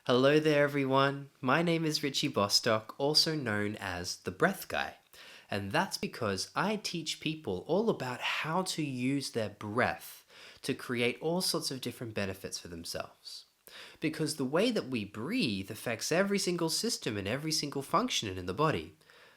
Hello there, everyone. My name is Richie Bostock, also known as the Breath Guy. And that's because I teach people all about how to use their breath to create all sorts of different benefits for themselves. Because the way that we breathe affects every single system and every single function in the body.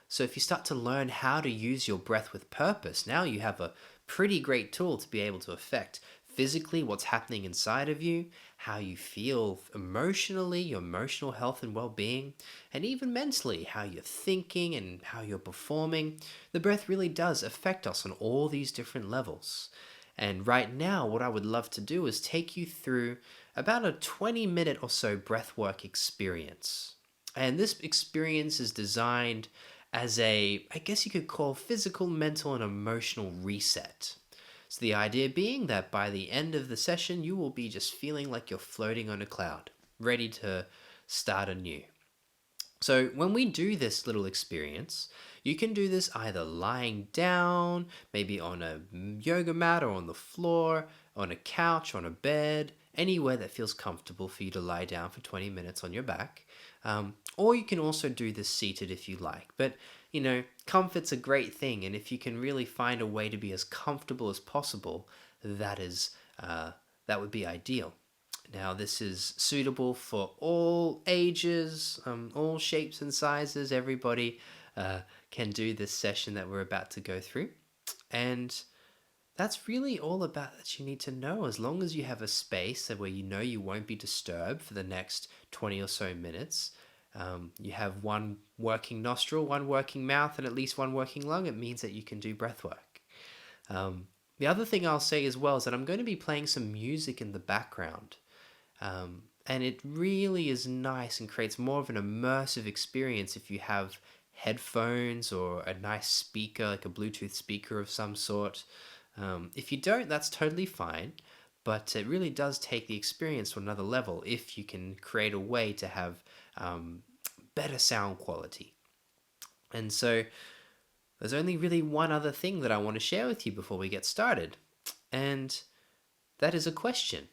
So if you start to learn how to use your breath with purpose, now you have a pretty great tool to be able to affect physically what's happening inside of you, how you feel emotionally, your emotional health and well-being, and even mentally, how you're thinking and how you're performing. The breath really does affect us on all these different levels. And right now, what I would love to do is take you through about a 20-minute or so breathwork experience. And this experience is designed as I guess you could call physical, mental, and emotional reset. So the idea being that by the end of the session, you will be just feeling like you're floating on a cloud, ready to start anew. So when we do this little experience, you can do this either lying down, maybe on a yoga mat or on the floor, on a couch, on a bed, anywhere that feels comfortable for you to lie down for 20 minutes on your back. Or you can also do this seated if you like. But, comfort's a great thing. And if you can really find a way to be as comfortable as possible, that would be ideal. Now, this is suitable for all ages, all shapes and sizes. Everybody can do this session that we're about to go through. And that's really all about that you need to know. As long as you have a space where you know you won't be disturbed for the next 20 or so minutes, you have one working nostril, one working mouth, and at least one working lung, it means that you can do breath work. The other thing I'll say as well is that I'm going to be playing some music in the background. And it really is nice and creates more of an immersive experience if you have headphones or a nice speaker, like a Bluetooth speaker of some sort. If you don't, that's totally fine, but it really does take the experience to another level if you can create a way to have better sound quality. And so there's only really one other thing that I want to share with you before we get started, and that is a question.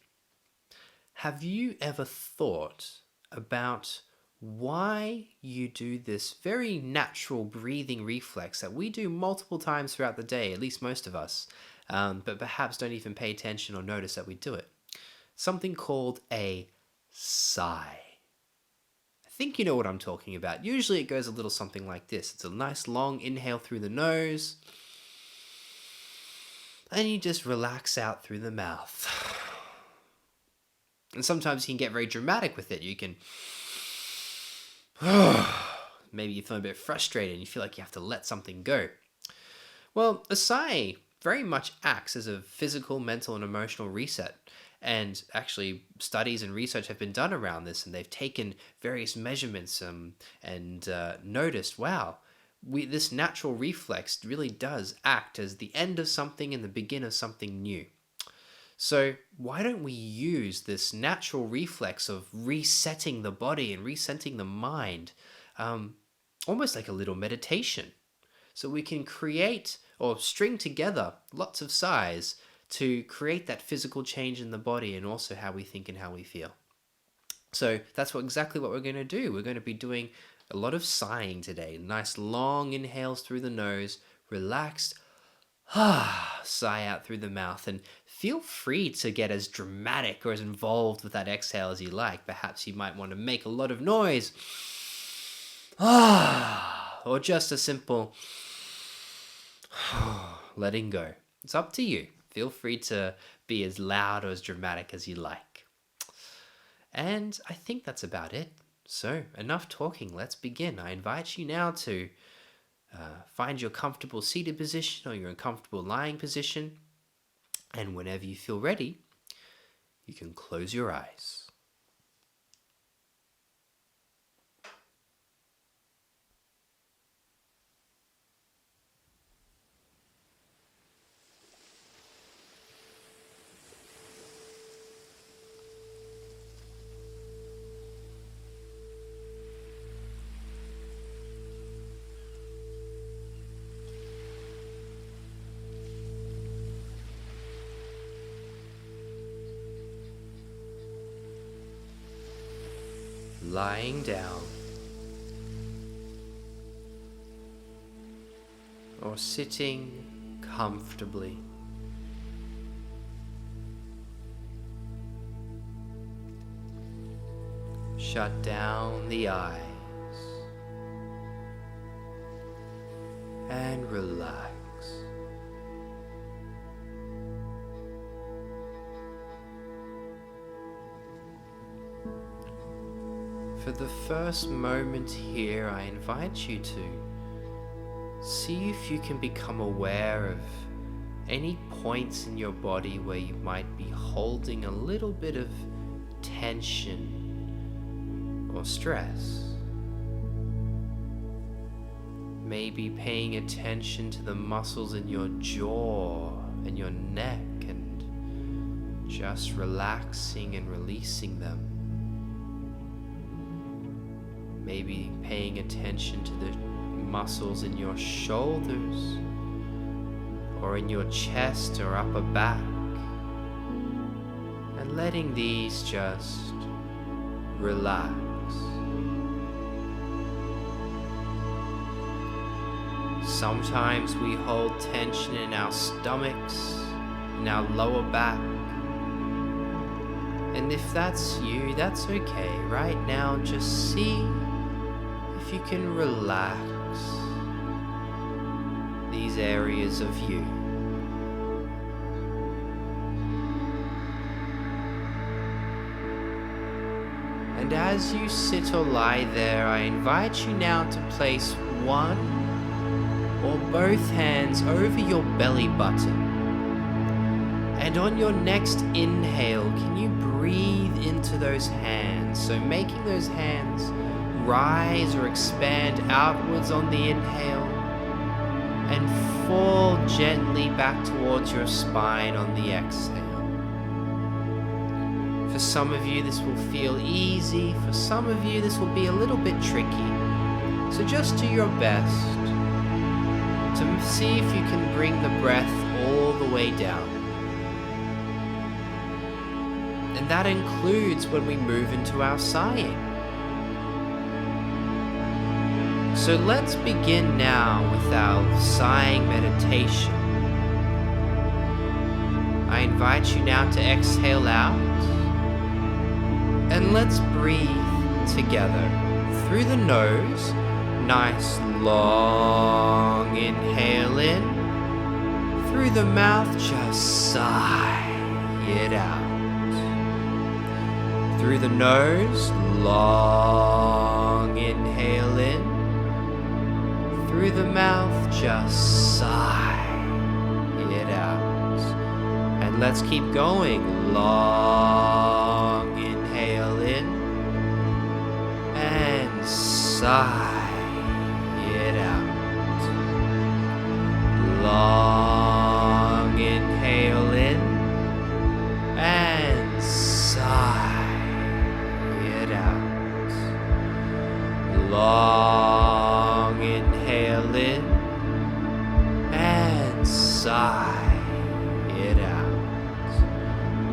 Have you ever thought about why you do this very natural breathing reflex that we do multiple times throughout the day, at least most of us, but perhaps don't even pay attention or notice that we do it? Something called a sigh. I think you know what I'm talking about. Usually it goes a little something like this. It's a nice long inhale through the nose, and you just relax out through the mouth. And sometimes you can get very dramatic with it. You can... maybe you feel a bit frustrated and you feel like you have to let something go. Well, a sigh very much acts as a physical, mental, and emotional reset. And actually, studies and research have been done around this, and they've taken various measurements and noticed, wow, this natural reflex really does act as the end of something and the begin of something new. So why don't we use this natural reflex of resetting the body and resetting the mind, almost like a little meditation? So we can create or string together lots of sighs to create that physical change in the body and also how we think and how we feel. So that's exactly what we're going to do. We're going to be doing a lot of sighing today. Nice long inhales through the nose, relaxed, sigh out through the mouth, and feel free to get as dramatic or as involved with that exhale as you like. Perhaps you might want to make a lot of noise, or just a simple letting go. It's up to you. Feel free to be as loud or as dramatic as you like. And I think that's about it. So, enough talking. Let's begin. I invite you now to find your comfortable seated position or your uncomfortable lying position. And whenever you feel ready, you can close your eyes. lying down, or sitting comfortably. Shut down the eyes and relax. For the first moment here, I invite you to see if you can become aware of any points in your body where you might be holding a little bit of tension or stress. Maybe paying attention to the muscles in your jaw and your neck and just relaxing and releasing them. Maybe paying attention to the muscles in your shoulders or in your chest or upper back, and letting these just relax. Sometimes we hold tension in our stomachs, in our lower back. And if that's you, that's okay. Right now, just see if you can relax these areas of you. And as you sit or lie there, I invite you now to place one or both hands over your belly button. And on your next inhale, can you breathe into those hands? So making those hands rise or expand outwards on the inhale and fall gently back towards your spine on the exhale. For some of you, this will feel easy. For some of you, this will be a little bit tricky. So just do your best to see if you can bring the breath all the way down. And that includes when we move into our sighing. So let's begin now with our sighing meditation. I invite you now to exhale out, and let's breathe together through the nose. Nice long inhale in. Through the mouth, just sigh it out. Through the nose, long inhale in. Through the mouth, just sigh it out. And let's keep going. Long inhale in and sigh it out. Long inhale in and sigh it out. Long inhale in and sigh it out.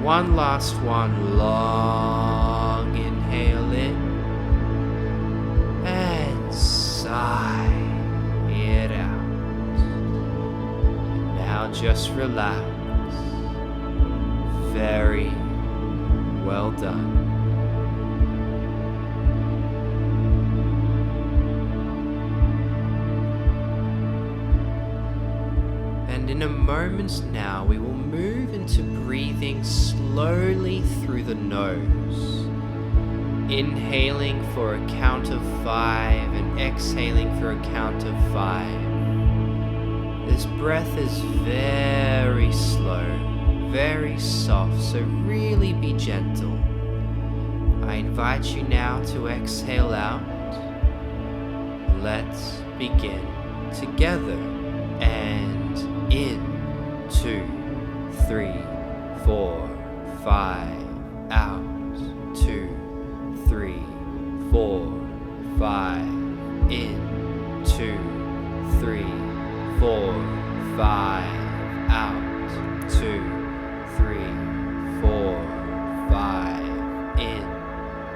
One last one. Long inhale in and sigh it out. Now just relax. Very well done. And in a moment now, we will move into breathing slowly through the nose. Inhaling for a count of 5 and exhaling for a count of 5. This breath is very slow, very soft, so really be gentle. I invite you now to exhale out. Let's begin together. And in, 2, 3, 4, 5, out, 2, 3, 4, 5, in, 2, 3, 4, 5, out, 2, 3, 4, 5, in,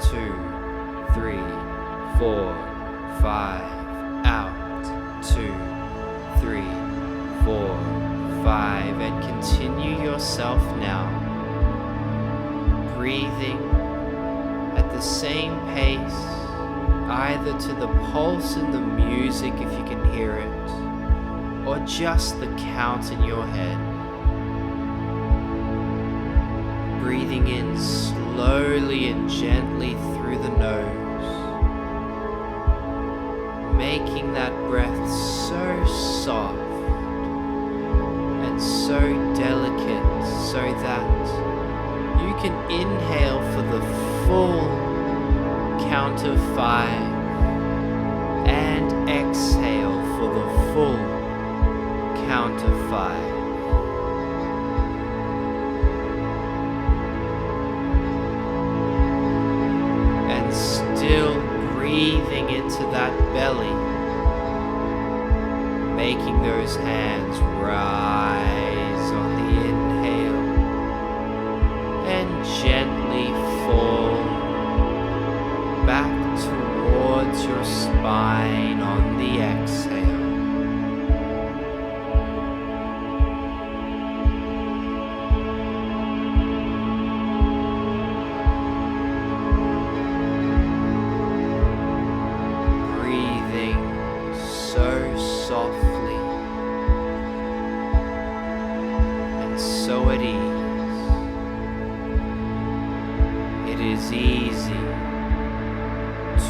2, 3, 4, 5. Out. 2, 3, 4, 5. And continue yourself now. Breathing at the same pace, either to the pulse in the music if you can hear it, or just the count in your head. Breathing in slowly and gently through the nose, making that breath so soft and so delicate so that you can inhale for the full count of 5 and exhale for the full count of 5. And still breathing into that belly, making those hands rise on the inhale and gently fall back towards your spine on the exhale. Breathing so softly and so at ease. It is easy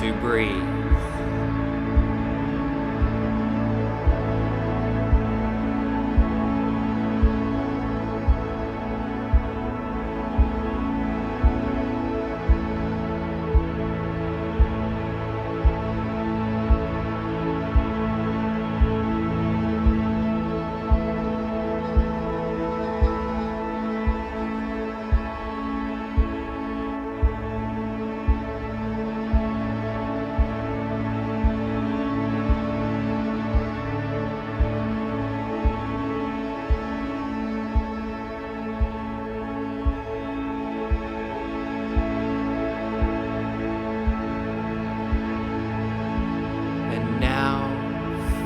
to breathe.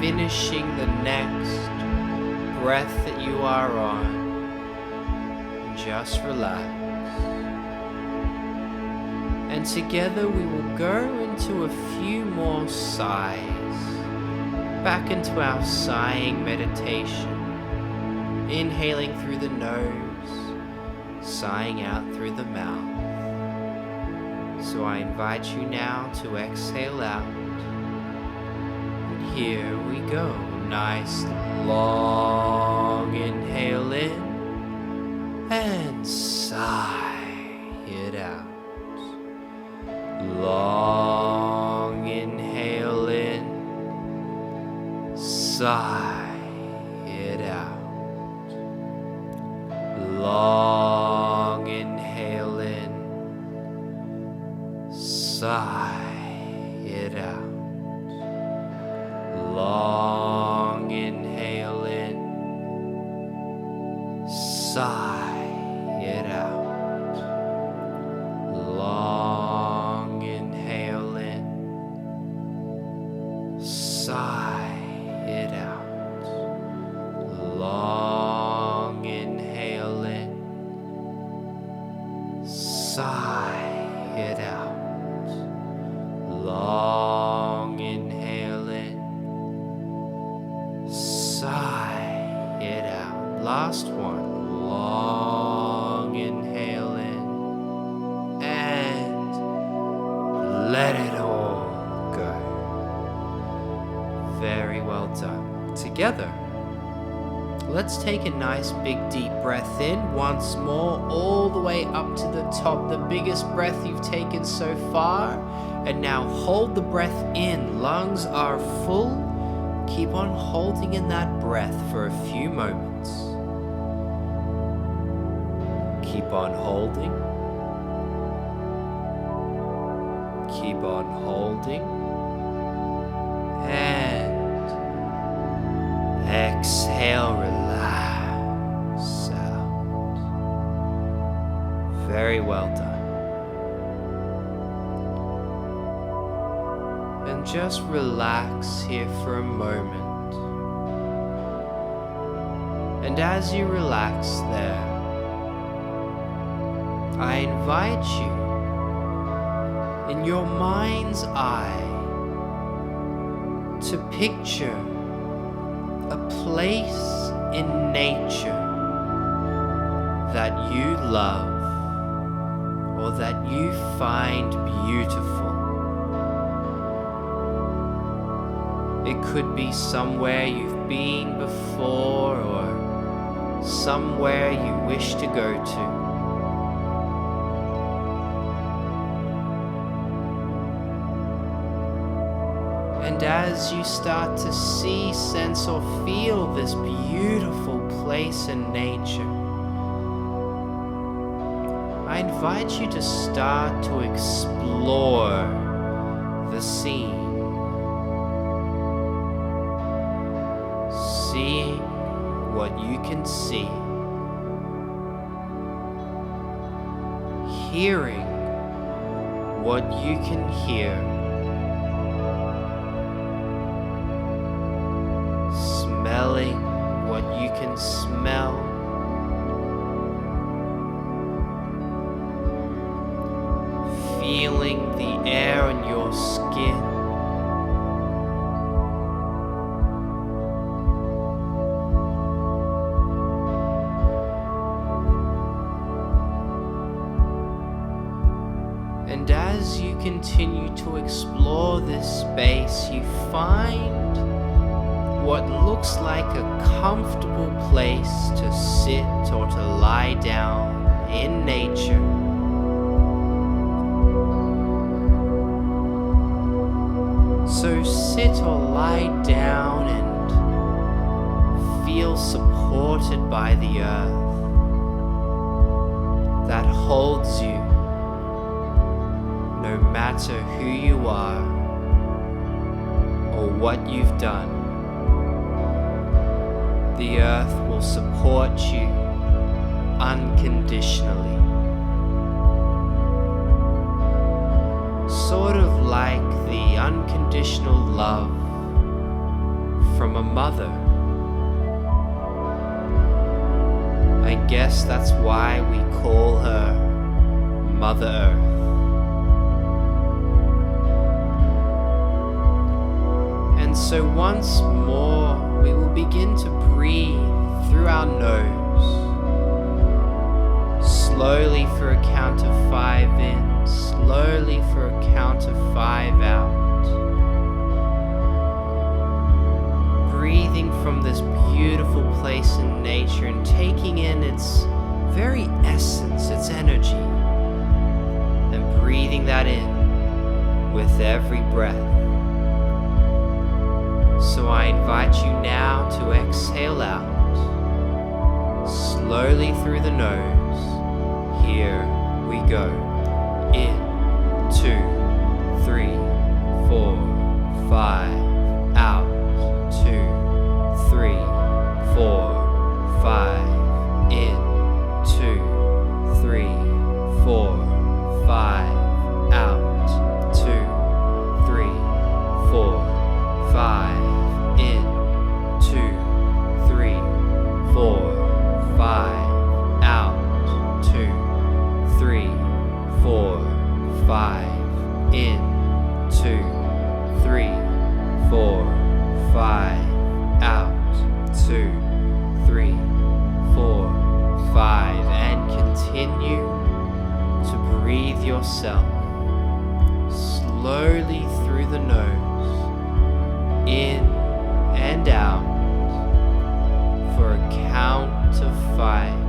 Finishing the next breath that you are on, just relax. And together we will go into a few more sighs, back into our sighing meditation, inhaling through the nose, sighing out through the mouth. So I invite you now to exhale out. Here we go. Nice long inhale in and sigh it out. Long inhale in, sigh it out. Long inhale in, sigh it out. Long inhale in, sigh it out. Long inhale in, sigh it out. Long inhale in, sigh it out. Long inhale in, sigh it out. Last one. Long inhale in and let it all go. Very well done. Together, let's take a nice big deep breath in once more, all the way up to the top, the biggest breath you've taken so far. And now hold the breath in. Lungs are full. Keep on holding in that breath for a few moments. Keep on holding. Keep on holding. And exhale, relax out. Very well done. and just relax here for a moment. And as you relax there, I invite you in your mind's eye to picture a place in nature that you love or that you find beautiful. It could be somewhere you've been before or somewhere you wish to go to. And as you start to see, sense, or feel this beautiful place in nature, I invite you to start to explore the scene. Seeing what you can see. Hearing what you can hear. Smelling what you can smell. Feeling the air on your skin. And as you continue to explore this space, you find what looks like a comfortable place to sit or to lie down in nature. So sit or lie down and feel supported by the earth that holds you no matter who you are or what you've done. The earth will support you unconditionally. Sort of like the unconditional love from a mother. I guess that's why we call her Mother Earth. And so once more, we will begin to breathe through our nose, slowly for a count of 5 in, slowly for a count of 5 out. Breathing from this beautiful place in nature and taking in its very essence, its energy, and breathing that in with every breath. So I invite you now to exhale out, slowly through the nose. Here we go. In, 2, 3, 4, 5. Out, 2, 3, 4, 5. In, 2, 3, 4, 5. Out, 2, 3, 4, 5. In, 2, 3, 4, 5. Out, 2, 3, 4, 5. In, 2, 3, 4, 5. Out, 2, 3, 4, 5. And continue to breathe yourself slowly through the nose, in and out, for a count of 5.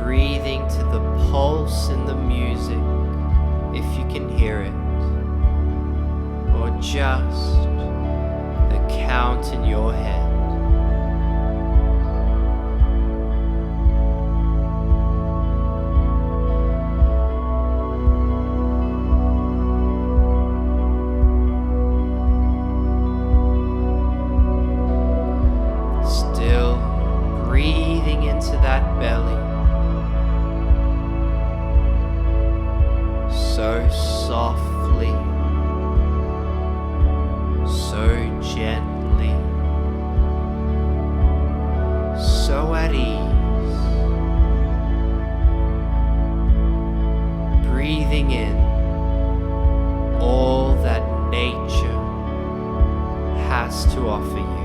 Breathing to the pulse in the music, if you can hear it, or just the count in your head. Still breathing into that belly. So softly softly, so gently, so at ease, breathing in all that nature has to offer you.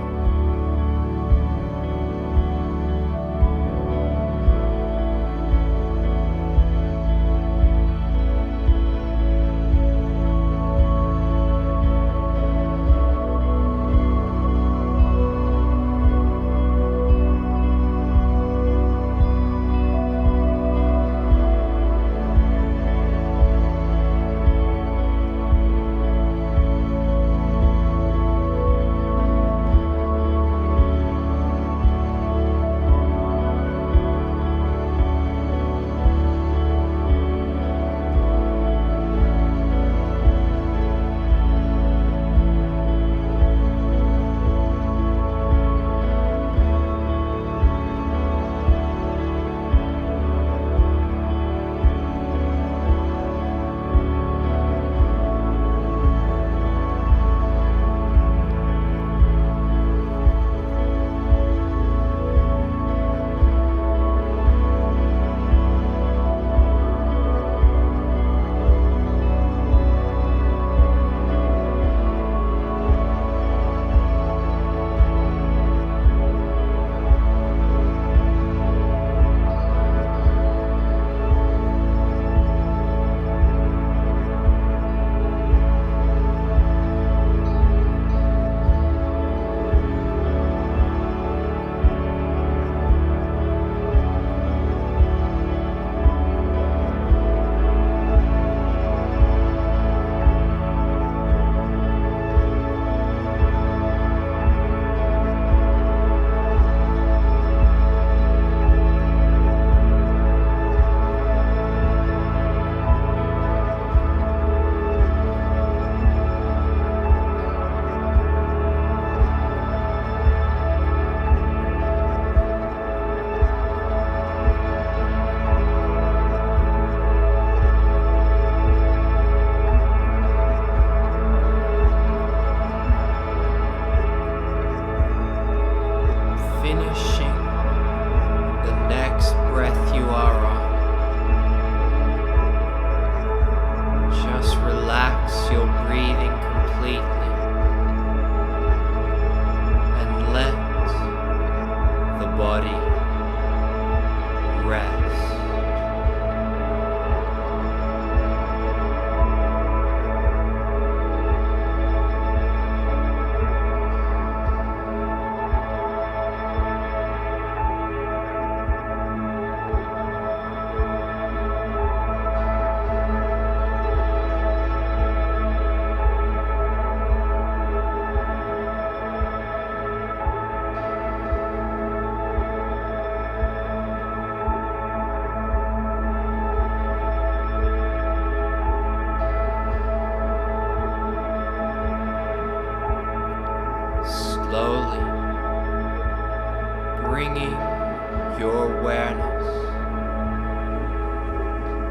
your awareness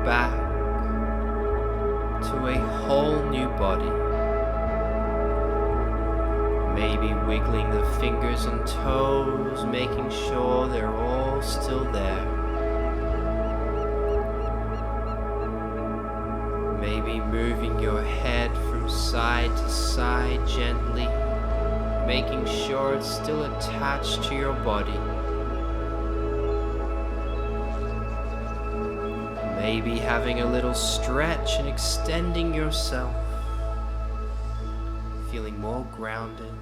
back to a whole new body. Maybe wiggling the fingers and toes, making sure they're all still there. Maybe moving your head from side to side gently, making sure it's still attached to your body. Maybe having a little stretch and extending yourself, feeling more grounded.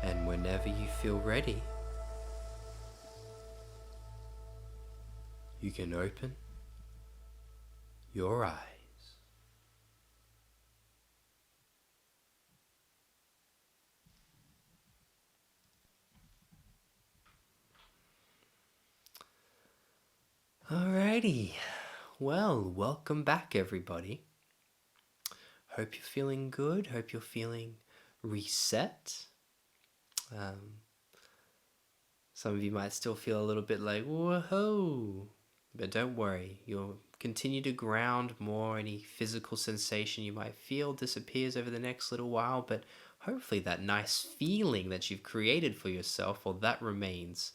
And whenever you feel ready, you can open your eyes. Alrighty, well, welcome back everybody. Hope you're feeling good, hope you're feeling reset. Some of you might still feel a little bit like, whoa, but don't worry, you'll continue to ground more. Any physical sensation you might feel disappears over the next little while, but hopefully that nice feeling that you've created for yourself, well, that remains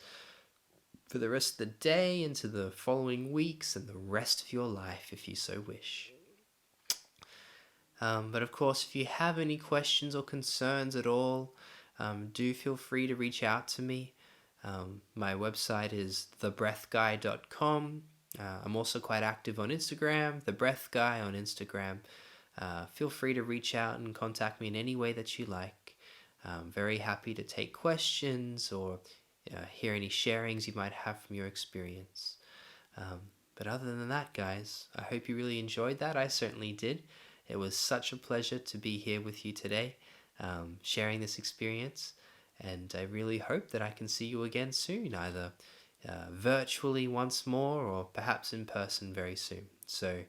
for the rest of the day, into the following weeks, and the rest of your life, if you so wish. But of course, if you have any questions or concerns at all, do feel free to reach out to me. My website is thebreathguy.com. I'm also quite active on Instagram, thebreathguy on Instagram. Feel free to reach out and contact me in any way that you like. I'm very happy to take questions or hear any sharings you might have from your experience. But other than that, guys, I hope you really enjoyed that. I certainly did. It was such a pleasure to be here with you today, sharing this experience. And I really hope that I can see you again soon, either virtually once more or perhaps in person very soon. So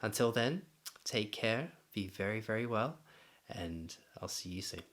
until then, take care, be very, very well, and I'll see you soon.